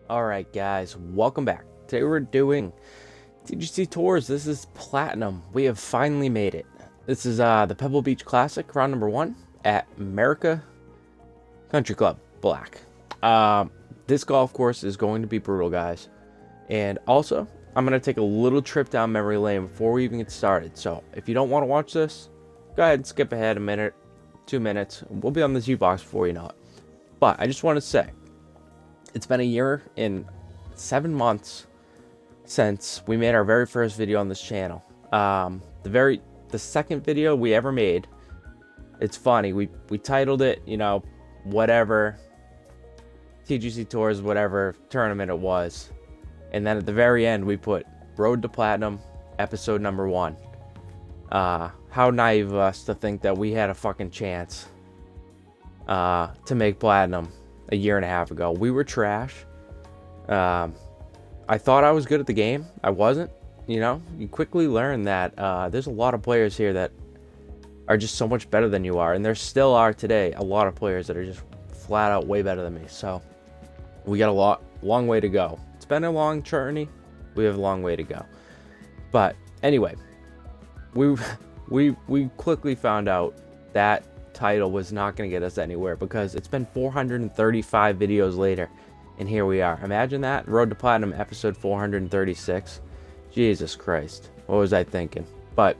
Alright guys, welcome back. Today we're doing TGC Tours. This is Platinum. We have finally made it. This is the Pebble Beach Classic, round number 1 at America Country Club, Black. This golf course is going to be brutal, guys. And also, I'm going to take a little trip down memory lane before we even get started. So, if you don't want to watch this, go ahead and skip ahead a minute, 2 minutes. We'll be on the U-Box before you know it. But I just want to say, it's been a year and 7 months since we made our very first video on this channel. The second video we ever made. It's funny. We titled it, you know, whatever TGC Tours, whatever tournament it was, and then at the very end we put Road to Platinum, episode number 1. How naive of us to think that we had a fucking chance to make Platinum a year and a half ago. We were trash. I thought I was good at the game. I wasn't. You know, you quickly learn that there's a lot of players here that are just so much better than you are, and there still are today a lot of players that are just flat out way better than me. So we got a long way to go. It's been a long journey. We have a long way to go. But anyway, we quickly found out that title was not going to get us anywhere, because it's been 435 videos later and here we are. Imagine that. Road to Platinum episode 436. Jesus Christ, what was I thinking? But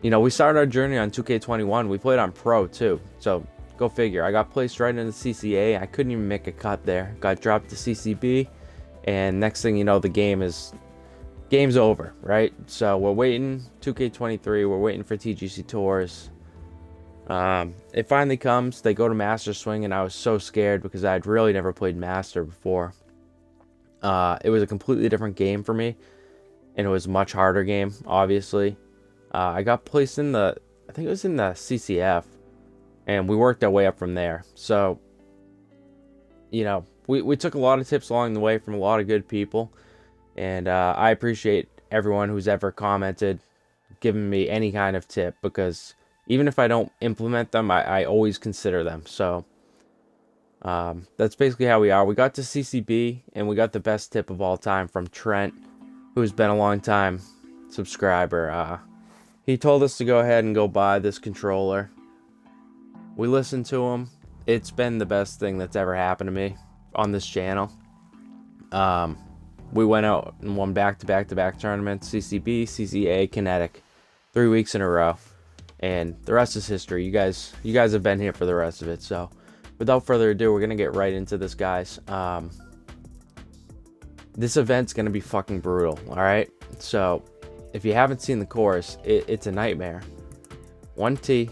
you know, we started our journey on 2K21. We played on Pro too, so go figure. I got placed right into CCA. I couldn't even make a cut there. Got dropped to CCB, and next thing you know, the game's over, right? So we're waiting 2K23. We're waiting for TGC Tours. It finally comes. They go to Master Swing, and I was so scared because I'd really never played Master before. It was a completely different game for me, and it was a much harder game, obviously. I got placed in I think it was in the CCF, and we worked our way up from there. So, you know, we took a lot of tips along the way from a lot of good people, and I appreciate everyone who's ever commented, giving me any kind of tip, because even if I don't implement them, I always consider them. So that's basically how we are. We got to CCB, and we got the best tip of all time from Trent, who's been a long time subscriber. He told us to go ahead and go buy this controller. We listened to him. It's been the best thing that's ever happened to me on this channel. We went out and won back-to-back tournaments, CCB, CCA, Kinetic, 3 weeks in a row. And the rest is history. You guys have been here for the rest of it. So without further ado, we're gonna get right into this, guys. This event's gonna be fucking brutal. All right. So if you haven't seen the course, it's a nightmare. 1T,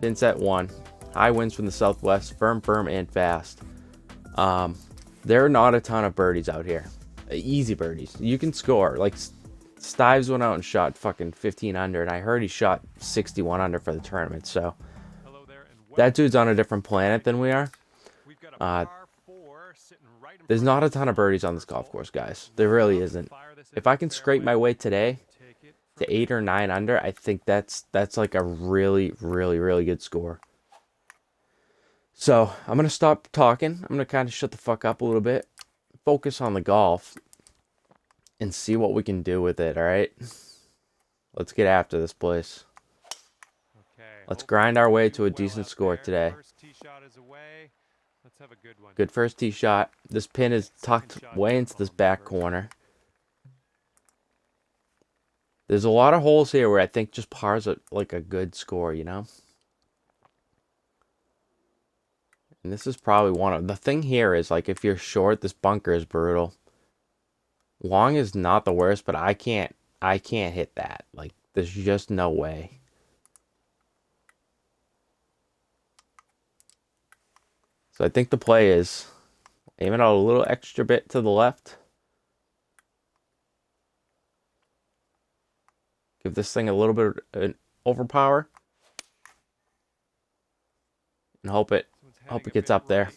pin set 1, high winds from the southwest, firm, and fast. There are not a ton of birdies out here. Easy birdies. You can score. Like, Stives went out and shot fucking 15 under, and I heard he shot 61 under for the tournament. So that dude's on a different planet than we are. There's not a ton of birdies on this golf course, guys. There really isn't. If I can scrape my way today to 8 or 9 under, I think that's like a really good score. So I'm gonna stop talking. I'm gonna kind of shut the fuck up a little bit, focus on the golf, and see what we can do with it. All right, let's get after this place. Let's grind our way to a decent score today. Good first tee shot. This pin is tucked way into this back corner. There's a lot of holes here where I think just par's like a good score, you know. And this is probably one of the thing here is, like, if you're short, this bunker is brutal. Long is not the worst, but I can't hit that. Like, there's just no way. So I think the play is aim it out a little extra bit to the left. Give this thing a little bit of an overpower. And hope it gets up there.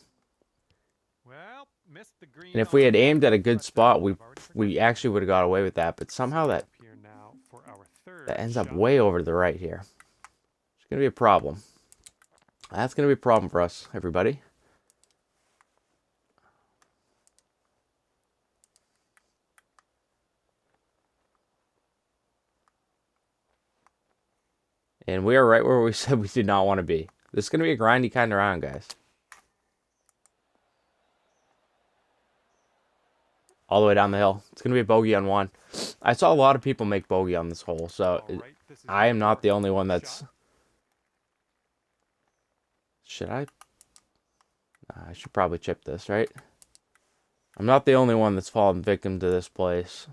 And if we had aimed at a good spot, we actually would have got away with that. But somehow that ends up way over to the right here. It's going to be a problem. That's going to be a problem for us, everybody. And we are right where we said we did not want to be. This is going to be a grindy kind of round, guys. All the way down the hill. It's going to be a bogey on one. I saw a lot of people make bogey on this hole, so I am not the only one that's... Should I? I should probably chip this, right? I'm not the only one that's fallen victim to this place.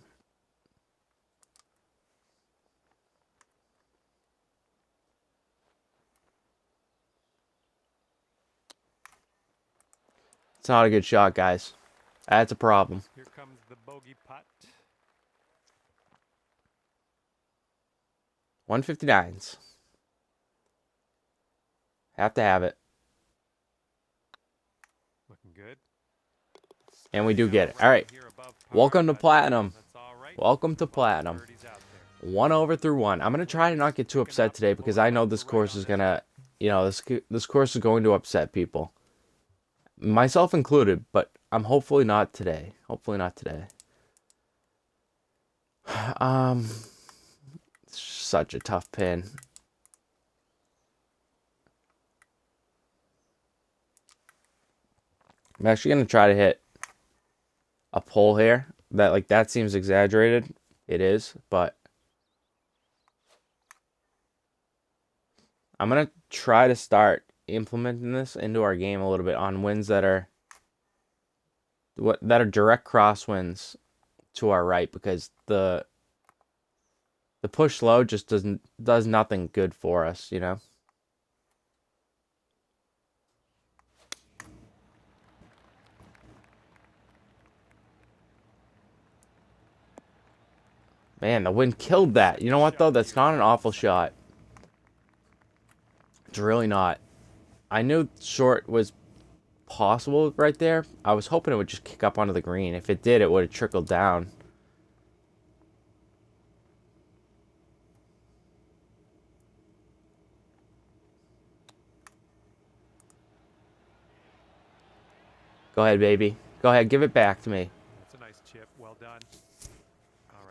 It's not a good shot, guys. That's a problem. Here comes the bogey putt. 159s. Have to have it. Looking good. And we do get it. All right. Welcome to Platinum. Welcome to Platinum. 1 over through 1. I'm going to try to not get too upset today because I know this course is going to, you know, this course is going to upset people. Myself included, but I'm hopefully not today. Hopefully not today. Such a tough pin. I'm actually going to try to hit a pole here. That seems exaggerated. It is, but I'm going to try to start implementing this into our game a little bit on winds that are direct crosswinds to our right, because the push low just does nothing good for us, you know. Man, the wind killed that. You know what though? That's not an awful shot. It's really not. I knew short was possible right there. I was hoping it would just kick up onto the green. If it did, it would have trickled down. Go ahead, baby. Go ahead, give it back to me. That's a nice chip. Well done.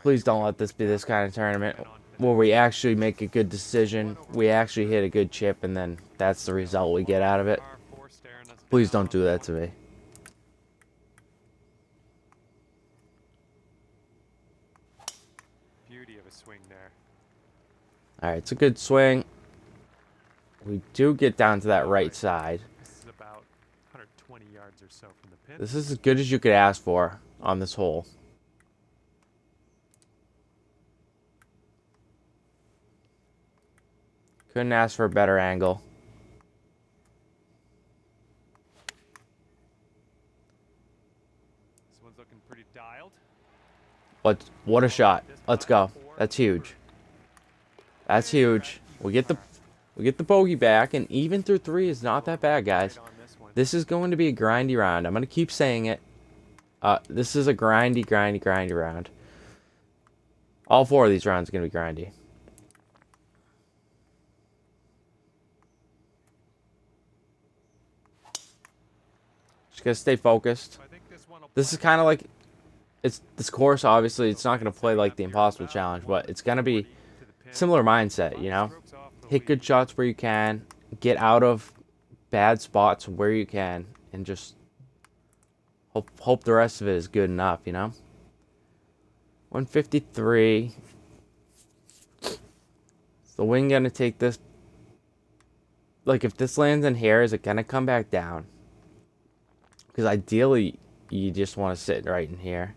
Please don't let this be this kind of tournament where we actually make a good decision. We actually hit a good chip, and then that's the result we get out of it. Please don't do that to me. Beauty of a swing there. Alright, it's a good swing. We do get down to that right side. This is about 120 yards or so from the pin. This is as good as you could ask for on this hole. Couldn't ask for a better angle. This one's looking pretty dialed. What a shot. Let's go. That's huge. That's huge. We get the bogey back, and even through 3 is not that bad, guys. This is going to be a grindy round. I'm going to keep saying it. This is a grindy round. All 4 of these rounds are going to be grindy. Just gotta stay focused. This is kind of like, this course, obviously, it's not going to play like the Impossible Challenge, but it's going to be similar mindset, you know? Hit good shots where you can, get out of bad spots where you can, and just hope the rest of it is good enough, you know? 153. Is the wind going to take this? Like, if this lands in here, is it going to come back down? Because ideally, you just want to sit right in here.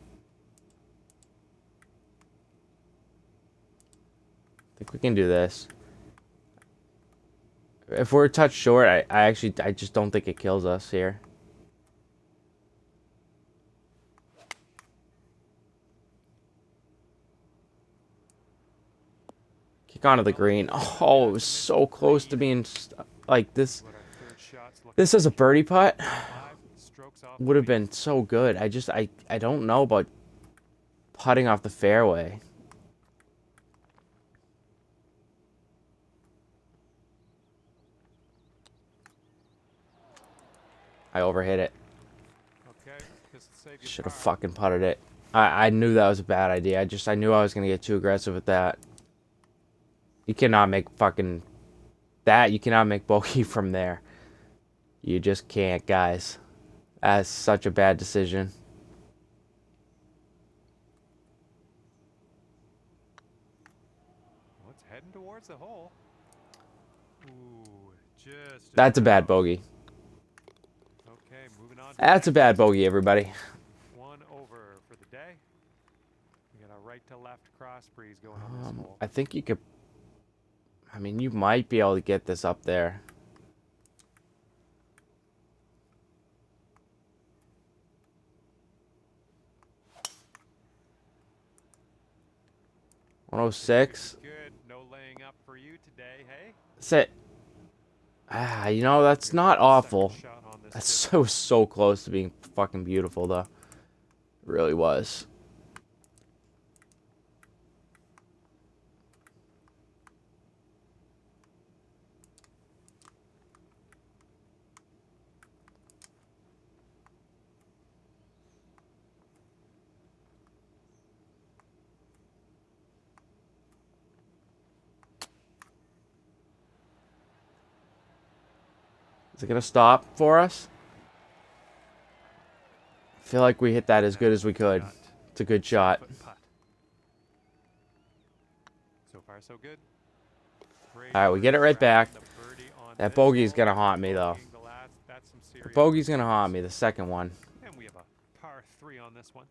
I think we can do this. If we're a touch short, I just don't think it kills us here. Kick onto the green. Oh, it was so close to being like this. This is a birdie putt. Would have been so good. I don't know about putting off the fairway. I overhit it. Should have fucking putted it. I knew that was a bad idea. I knew I was gonna get too aggressive with that. You cannot make fucking That, you cannot make bogey from there. You just can't, guys. That's such a bad decision. Well, it's heading towards the hole. Ooh, just. That's a bad bogey. Okay, moving on. That's a bad bogey, everybody. One over for the day. We got a right to left cross breeze going on this hole. I think you could. I mean, you might be able to get this up there. $106. Good. No laying up for you today, hey? Sit. Ah, you know, that's not awful. That's so close to being fucking beautiful, though. It really was. Is it going to stop for us? I feel like we hit that as good as we could. It's a good shot. So far, so good. Alright, we get it right back. That bogey's going to haunt me, though. The bogey's going to haunt me, the second one. And we have a par 3 on this one.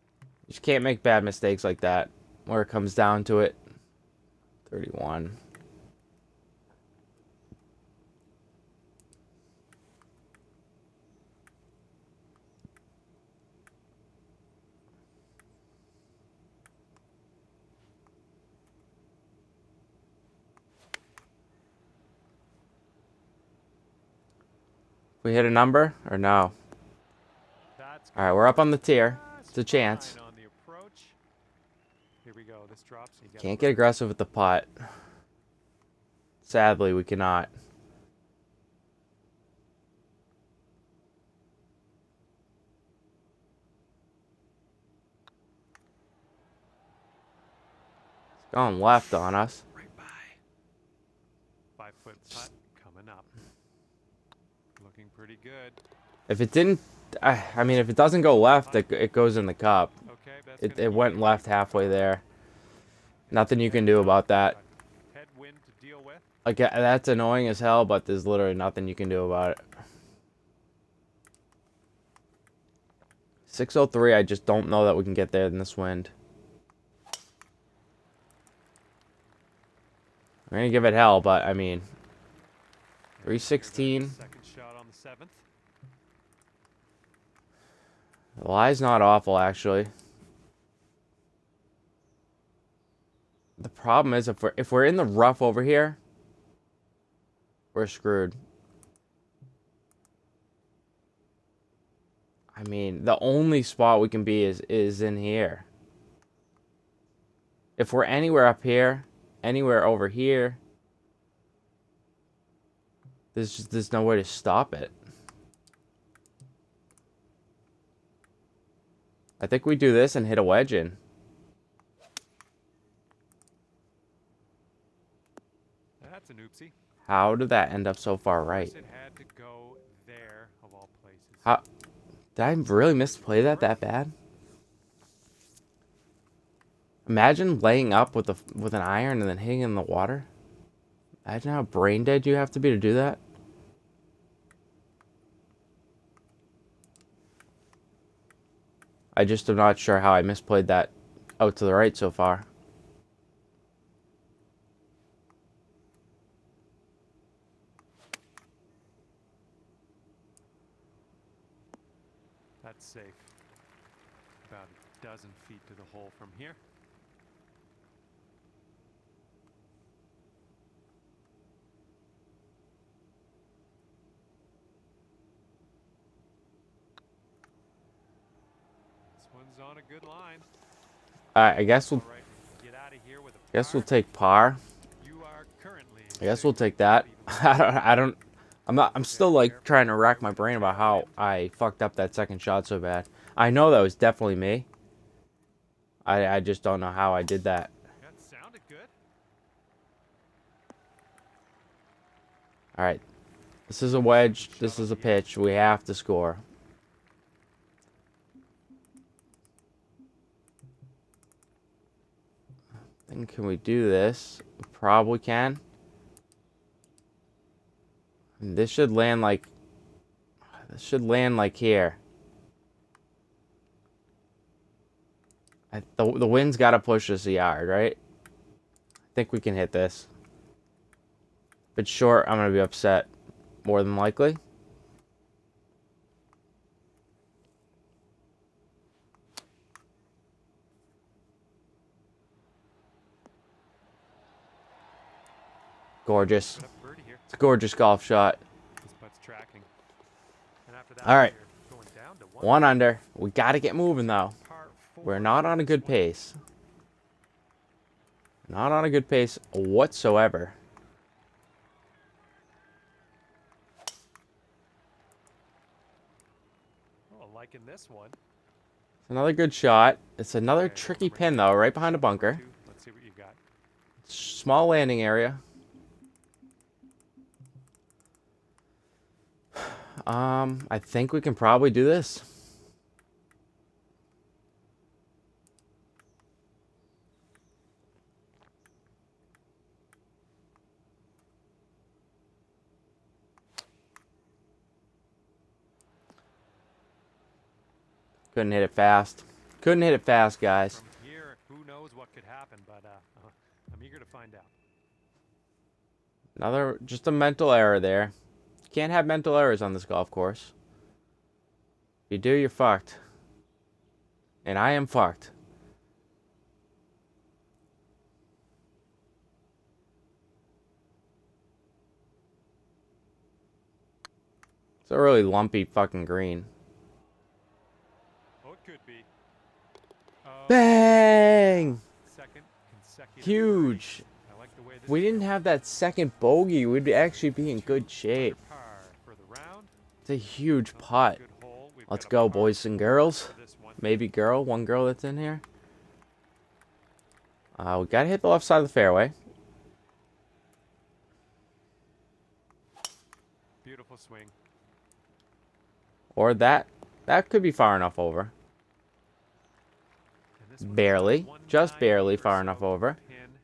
You just can't make bad mistakes like that. Where it comes down to it. 31. We hit a number or no? Alright, we're up on the tier. It's a chance. Here we go. This drops. Can't get aggressive with the putt. Sadly, we cannot. It's going left on us. Right by. 5-foot putt coming up. Looking pretty good. If it didn't, I mean, if it doesn't go left, it goes in the cup. Okay, It went left halfway there. Nothing you can do about that. Headwind to deal with. Like, that's annoying as hell, but there's literally nothing you can do about it. 603, I just don't know that we can get there in this wind. I'm gonna give it hell, but I mean, 316. Second shot on the 7th. The lie's not awful, actually. The problem is if we're in the rough over here, we're screwed. I mean, the only spot we can be is in here. If we're anywhere up here, anywhere over here, there's no way to stop it. I think we do this and hit a wedge in. That's an oopsie. How did that end up so far right? It had to go there of all places. How did I really misplay that bad? Imagine laying up with an iron and then hitting in the water. Imagine how brain dead you have to be to do that. I just am not sure how I misplayed that out to the right so far. That's safe. About a dozen feet to the hole from here. This one's on a good line. Alright, I guess we'll Get out of here with a guess we'll par. take par. You are currently I guess we'll take that. I'm still like trying to rack my brain about how I fucked up that second shot so bad. I know that was definitely me. I just don't know how I did that. That sounded good. All right. This is a wedge. This is a pitch. We have to score. And can we do this? We probably can. And this should land like... This should land like here. The wind's got to push us a yard, right? I think we can hit this. If it's short, I'm going to be upset. More than likely. Gorgeous. It's a gorgeous golf shot. All right. One under. We got to get moving, though. We're not on a good pace. Not on a good pace whatsoever. Oh, liking this one. Another good shot. It's another tricky pin, though, right behind a bunker. Let's see what you got. Small landing area. I think we can probably do this. Couldn't hit it fast. Couldn't hit it fast, guys. From here, who knows what could happen, but I'm eager to find out. Another, just a mental error there. Can't have mental errors on this golf course. If you do, you're fucked. And I am fucked. It's a really lumpy fucking green. Oh, it could be. Oh, Bang! second consecutive Huge. I like the way this If we didn't have that second bogey, we'd actually be in good shape. par for the round. It's a huge putt. Good hole. We've Let's got a go, par boys and girls. for this one. Maybe girl, one girl that's in here. We gotta hit the left side of the fairway. Beautiful swing. Or that could be far enough over. And this one's Barely. about Just 190 barely or far so enough to the over. pin.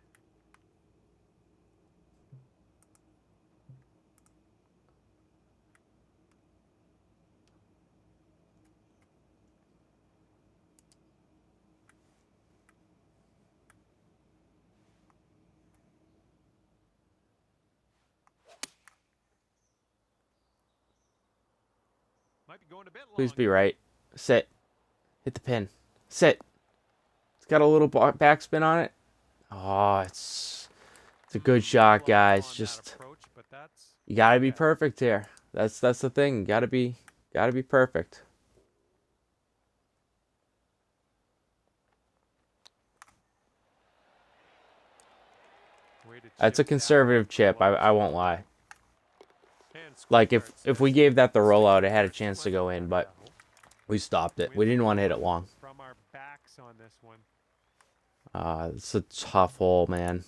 Might be going a bit long. Please be right. Sit. Hit the pin. Sit. It's got a little backspin on it. Oh, it's a good shot, guys. On that Just approach, but that's you gotta be perfect here. That's the thing. You gotta be perfect. way to That's a chip conservative down chip. low. I won't lie. And Like scorecard if we says gave that the six rollout, it had a points chance to left go on in, that but hole. we stopped it. We didn't want to hit it long. From our backs on this one. It's a tough hole, man.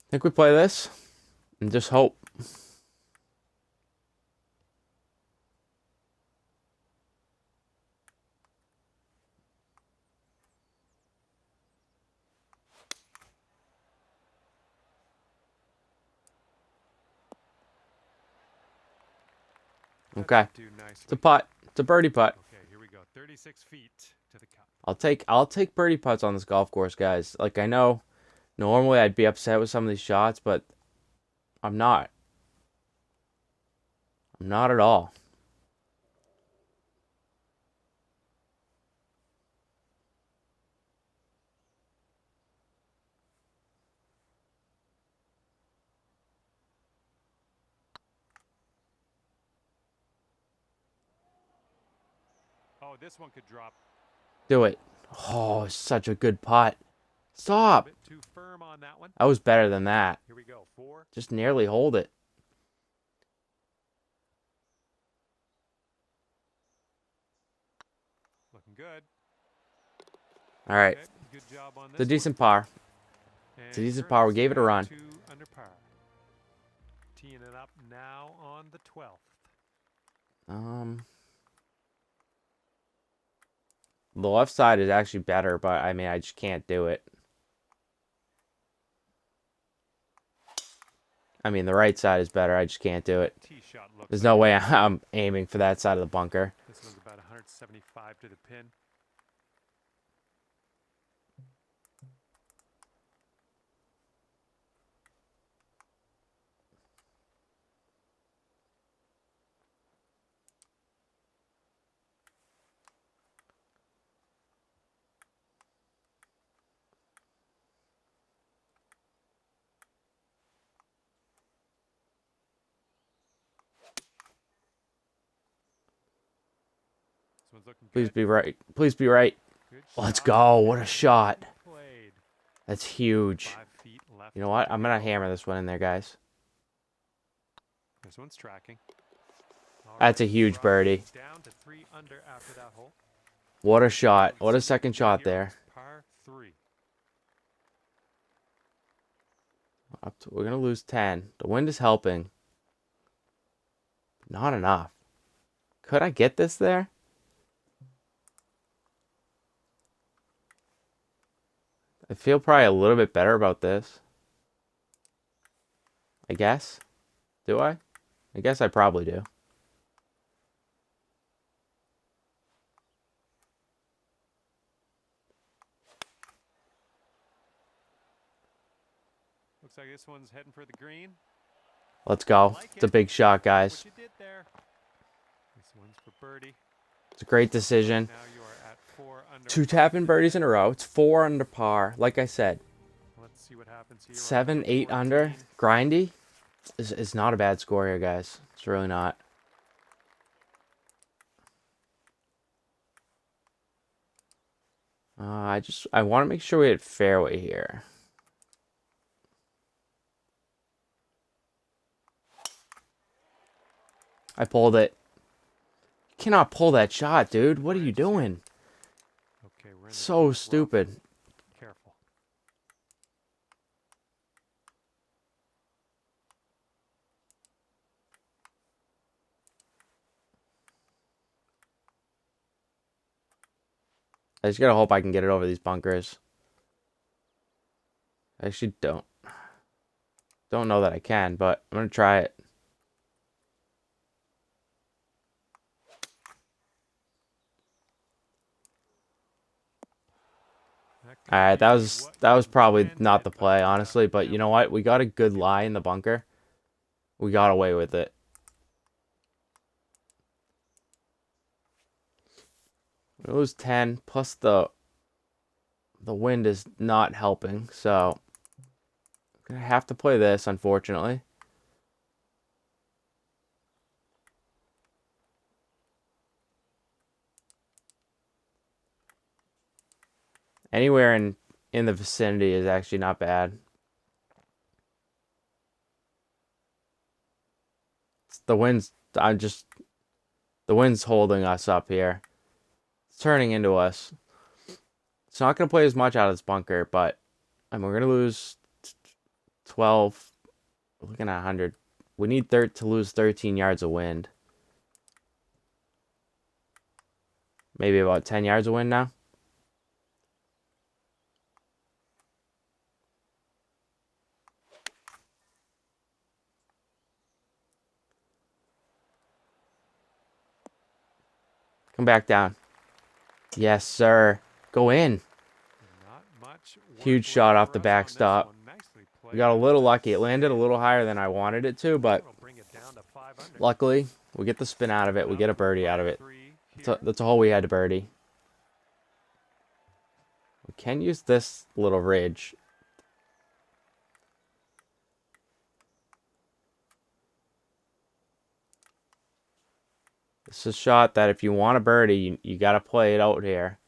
Think we play this and just hope. Okay. Do nicely. It's a putt. It's a birdie putt. Okay, here we go. 36 feet to the cup. I'll take birdie putts on this golf course, guys. Like, I know normally I'd be upset with some of these shots, but I'm not. I'm not at all. Oh, this one could drop Do it. Oh, such a good putt. a Stop. bit too firm on that one. That was better than that. Here we go. 4. Just nearly hold it. Looking good. All right. Okay, good job on this It's a decent par. It's a decent par. We gave it a run. 2 under par. Teeing it up now on the 12th. The left side is actually better, but I mean, I just can't do it. I mean, the right side is better. I just can't do it. Tee shot looks There's like no way I'm aiming for that side of the bunker. this one's about 175 to the pin. This one's looking Please good. be right. Please be right. Good Let's shot. go. What a shot. Played. That's huge. 5 feet left. You know what? to I'm going to go. hammer this one in there, guys. This one's tracking. All That's a right, huge Rob birdie. is down to 3 under after that hole. What a shot. What a second shot Here there. is Par 3. We're going to lose 10. The wind is helping. Not enough. Could I get this there? I feel probably a little bit better about this. I guess. Do I? I guess I probably do. Looks like this one's heading for the green. Let's go. It's a big shot, guys. What you did there. This one's for birdie. It's a great decision. Now you are at 4 under. 2 tap-in birdies in a row. It's 4 under par. Like I said, Let's see what happens here. 7, 8 under. Grindy is not a bad score here, guys. It's really not. I want to make sure we hit fairway here. I pulled it. You cannot pull that shot, dude. What are you doing? Okay, we're in the So rough. stupid. Careful. I just gotta hope I can get it over these bunkers. I actually don't know that I can, but I'm gonna try it. All right, that was probably not the play, honestly, but you know what? We got a good lie in the bunker. We got away with it. We lose 10 plus the wind is not helping, so I'm gonna have to play this, unfortunately. Anywhere in the vicinity is actually not bad. The wind's the wind's holding us up here. It's turning into us. It's not going to play as much out of this bunker, but we're going to lose 12. We're looking at 100. We need to lose 13 yards of wind. Maybe about 10 yards of wind now. Come back down. Yes, sir. Go in. Not much Huge work shot left off for the us on backstop. this one. Nicely We played. got a little lucky. It landed a little higher than I wanted it to, but That'll bring it down to 5 under. luckily, we get the spin out of it. We get a birdie out of it. 3 That's all we had to birdie. We can use this little ridge. This is a shot that if you want a birdie, you got to play it out here.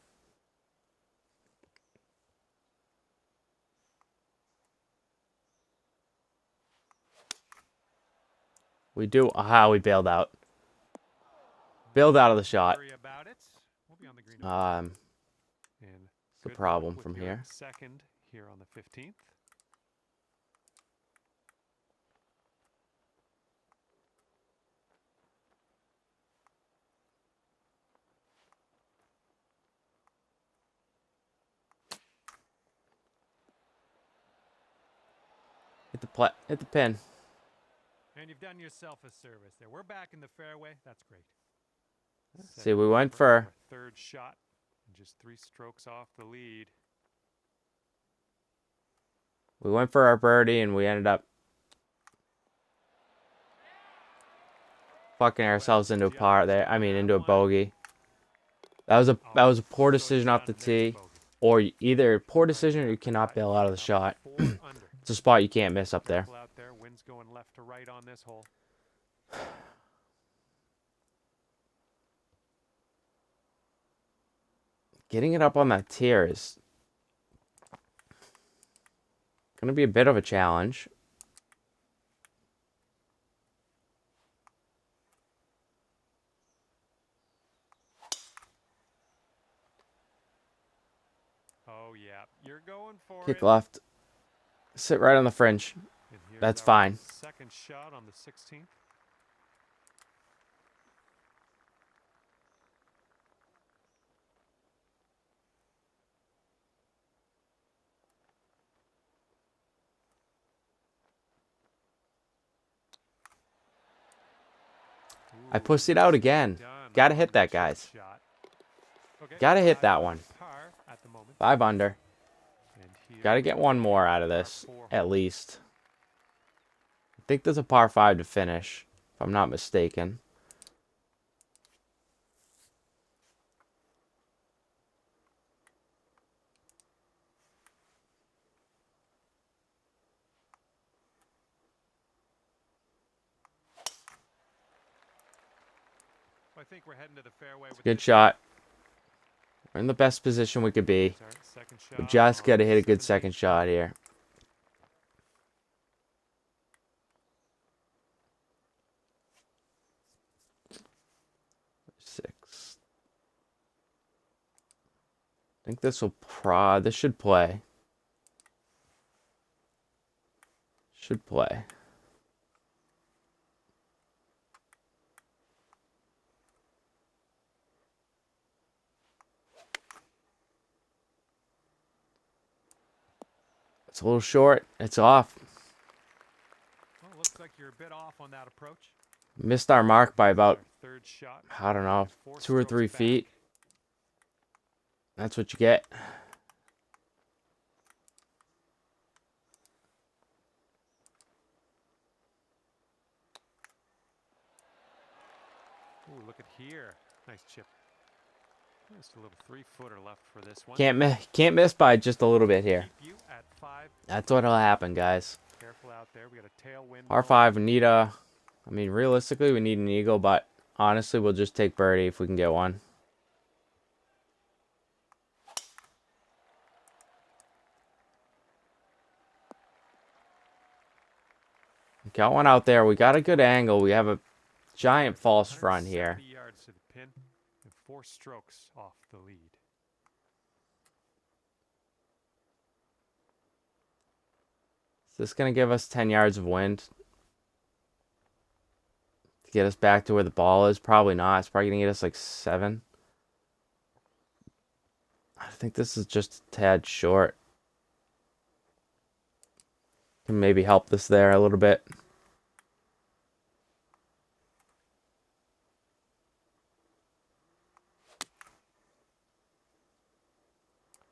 We do. Aha, we bailed out. Bailed out of the shot. Worry about it. We'll be on the green. And And the good problem luck from with your here. Second here on the 15th. Hit the pin. And you've done yourself a service there. We're back in the fairway. That's great. See, we went for our third shot, and just 3 strokes off the lead. We went for our birdie, and we ended up fucking ourselves into a par there. I mean, into a bogey. That was a poor decision off the tee, or either poor decision or you cannot bail out of the shot. It's a spot you can't miss up there. Wind's going left to right on this hole. Getting it up on that tier is going to be a bit of a challenge. Oh yeah, you're going for Kick left. Sit right on the fringe. That's fine. Second shot on the 16th. I pushed it out again. Gotta hit that, guys. Gotta hit that one. 5 under. Gotta get one more out of this, at least. I think there's a par 5 to finish, if I'm not mistaken. I think we're heading to the fairway. Good shot. We're in the best position we could be. We just got to hit a good second shot here. Six. I think this will this should play. Should play. It's a little short. It's off. Well, looks like you're a bit off on that approach. Missed our mark by about, third shot. I don't know, 2 or 3 feet. That's what you get. Ooh, look at here. Nice chip. Just a little 3-footer left for this one. Can't miss by just a little bit here. You at 5. That's what'll happen, guys. Careful out there. We got a tailwind. Par 5, we need a... I mean, realistically, we need an eagle, but honestly, we'll just take birdie if we can get one. Got one out there. We got a good angle. We have a giant false front here. Yards to the pin and 4 strokes off the lead. Is this going to give us 10 yards of wind? To get us back to where the ball is? Probably not. It's probably going to get us like 7. I think this is just a tad short. Can maybe help this there a little bit.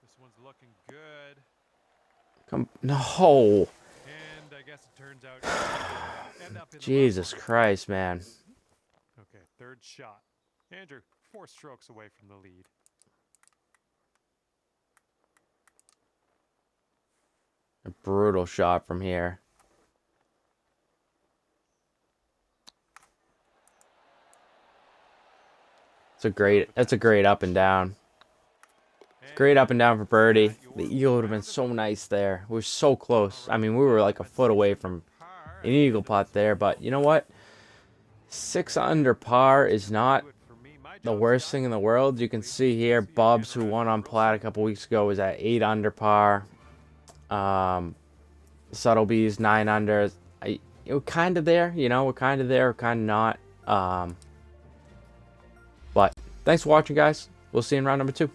This one's looking good. No. And I guess it turns out end up in Jesus Christ, man. Okay, third shot. Andrew, 4 strokes away from the lead. A brutal shot from here. That's a great up and down. Great up and down for birdie. The eagle would have been so nice there. We were so close. I mean, we were like a foot away from an eagle putt there, but you know what? 6 under par is not the worst thing in the world. You can see here, Bubs, who won on Platt a couple weeks ago, was at 8 under par. Subtlebees 9 under. We're kind of there, you know. We're kind of there, we're kind of not. But thanks for watching, guys. We'll see you in round number 2.